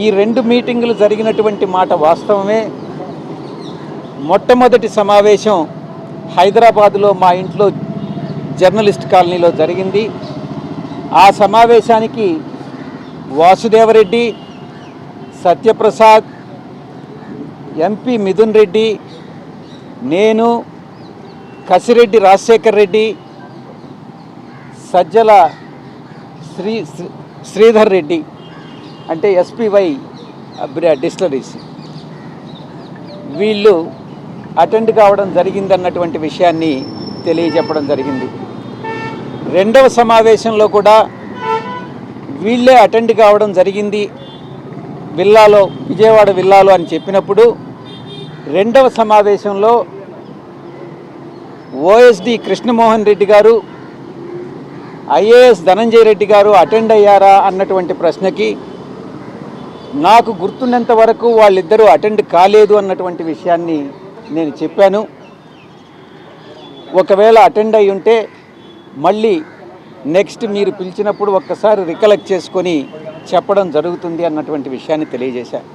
ఈ 2 మీటింగులు జరిగినటువంటి మాట వాస్తవమే. మొట్టమొదటి సమావేశం హైదరాబాదులో మా ఇంట్లో జర్నలిస్ట్ కాలనీలో జరిగింది. ఆ సమావేశానికి వాసుదేవరెడ్డి, సత్యప్రసాద్, ఎంపీ మిథున్ రెడ్డి, నేను, కసిరెడ్డి రాజశేఖర్ రెడ్డి, సజ్జల శ్రీధర్ రెడ్డి అంటే ఎస్పీవై డిస్టిలరీస్ వీళ్ళు అటెండ్ కావడం జరిగిందన్నటువంటి విషయాన్ని తెలియజెప్పడం జరిగింది. రెండవ సమావేశంలో కూడా వీళ్ళే అటెండ్ కావడం జరిగింది విల్లాలో, విజయవాడ విల్లాలో అని చెప్పినప్పుడు రెండవ సమావేశంలో ఓఎస్డి కృష్ణమోహన్ రెడ్డి గారు, ఐఏఎస్ ధనంజయ రెడ్డి గారు అటెండ్ అయ్యారా అన్నటువంటి ప్రశ్నకి నాకు గుర్తున్నంత వరకు వాళ్ళిద్దరూ అటెండ్ కాలేదు అన్నటువంటి విషయాన్ని నేను చెప్పాను. ఒకవేళ అటెండ్ అయి ఉంటే మళ్ళీ నెక్స్ట్ మీరు పిలిచినప్పుడు ఒక్కసారి రికలెక్ట్ చేసుకొని చెప్పడం జరుగుతుంది అన్నటువంటి విషయాన్ని తెలియజేశాను.